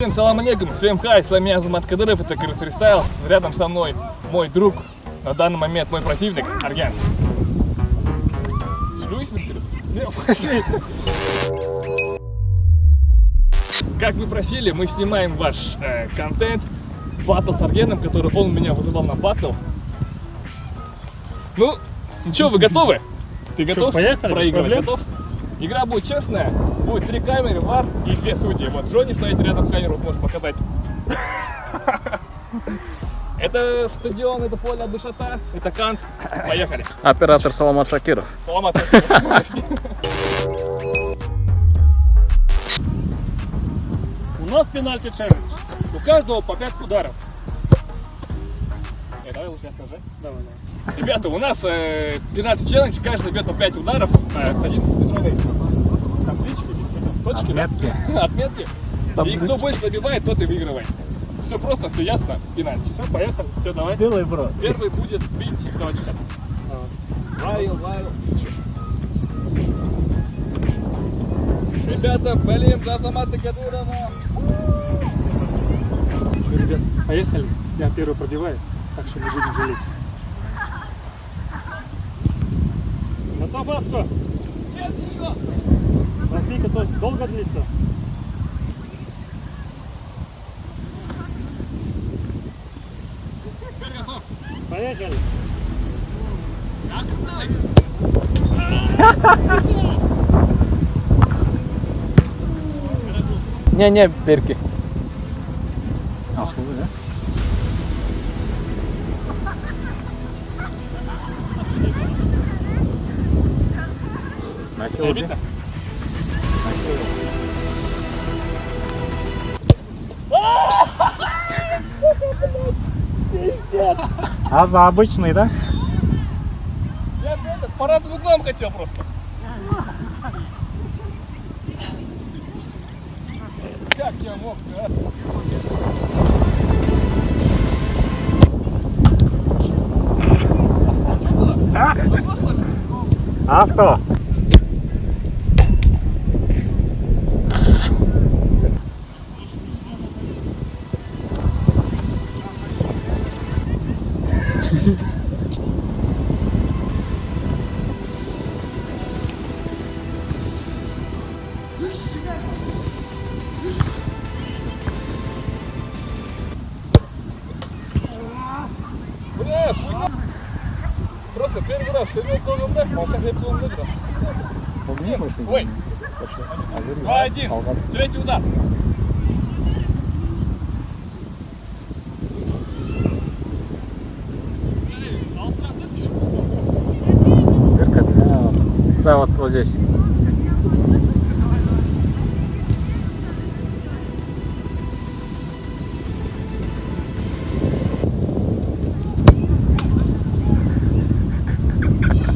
Всем салам алейкум, всем хай, с вами я, Азамат Кадыров, это Крыт Фристайл. Рядом со мной мой друг, на данный момент мой противник, Арген. Шлюсь, пошли. Как вы просили, мы снимаем ваш контент, баттл с Аргеном, который он меня вызывал на баттл. Ну что, вы готовы? Ты готов? Поехали, проигрывать? Готов? Игра будет честная, будет 3 камеры, вар и 2 судьи. Вот Джонни стоит рядом, камеру можешь показать. Это стадион, это поле Абдушата, это Кант. Поехали. Оператор Саламат Шакиров. Саламат. У нас пенальти челлендж. У каждого по 5 ударов. Давай лучше я скажу. Давай. Ребята, у нас пенальти челлендж, каждый бьет по 5 ударов с 11-метровой таблички, точки, Отметки. да? Отметки. И кто больше забивает, тот и выигрывает. Все просто, все ясно, пенальти. Все, поехали. Все, давай. Делай, бро. Первый будет бить точка. Лайл. Ребята, болеем за Азамата Кадырова. Что, ребят, поехали. Я первый пробиваю, так что не будем жалеть. Готов, Аско? Нет, еще. Разбейка тоже долго длится. Теперь готов. Поехали. Так, давай. Не, перки. Видно? А за обычный, да? Я по разным углам хотел просто. Как я мог, а? Что было? Пошло, что ли? Авто. Бля, хуйня. Просто первый раз сыграл колымда, сейчас я колымда играл. Ой, 2-1, третий удар. Перка. Да, вот здесь.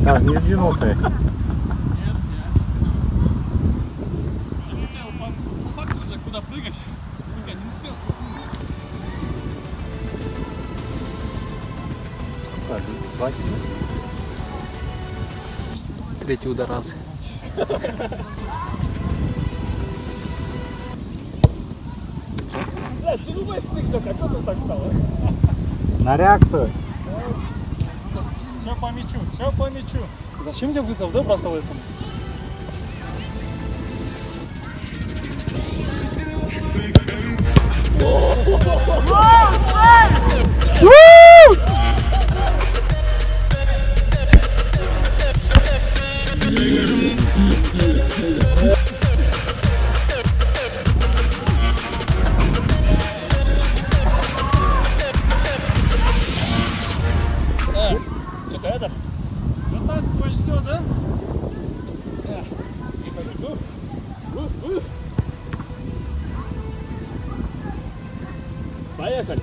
Даже не сдвинулся. Я хотел по факту уже куда прыгать, сука, не успел. Так, 2-1. Третий удар раз. Бля, тяжелый стык только, а что тут так стало? На реакцию. Все по мячу. Зачем я вызов, да, бросал этому? Что-то это? Вытаскивай все, да? Поехали.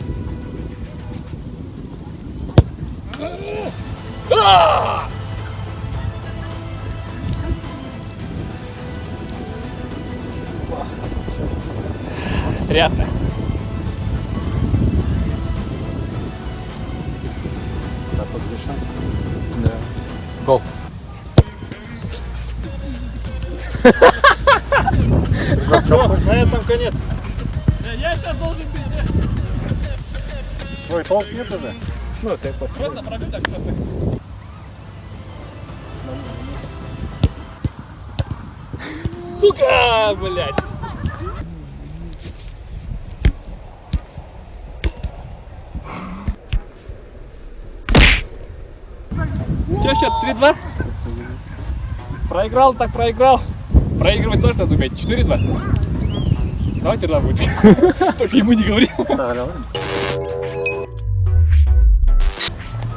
Приятно. Да, подключен. Да. Гол. Все, на этом конец. Я Я сейчас должен бить. Твой толк нет уже? Ну, ты Просто пробил так цепы. Сука, блядь. Че, счет 3-2? Проиграл, так проиграл. Проигрывать тоже надо уметь. 4-2. Давайте рад будет. Только ему не говори.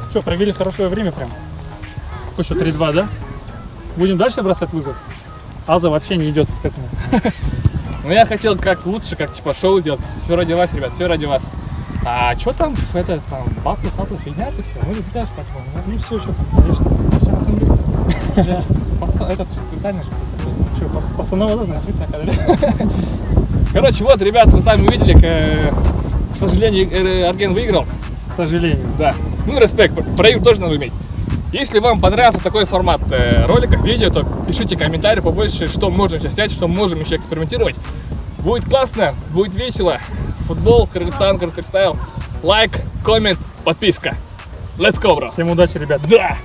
Что, провели хорошее время прям? Какой еще 3-2, да? Будем дальше бросать вызов? Аза вообще не идет к этому. Ну я хотел как лучше, как типа шоу делать. Все ради вас, ребят, все ради вас. А что там, это там, бабки, сату, фигня, это все. Мы любишь, по-твоему. Ну все, что там, конечно. Все на самом деле. Этот специально же. Что, постанова, да, значит? Короче, вот, ребят, вы сами увидели, к сожалению, Арген выиграл. К сожалению. Да. Ну, респект, проигр тоже надо уметь. Если вам понравился такой формат роликов, видео, то пишите комментарии побольше, что можно еще снять, что можем еще экспериментировать. Будет классно, будет весело. Футбол, Кыргызстан, Кыргызстайл. Лайк, коммент, подписка. Let's go, бро. Всем удачи, ребят. Да!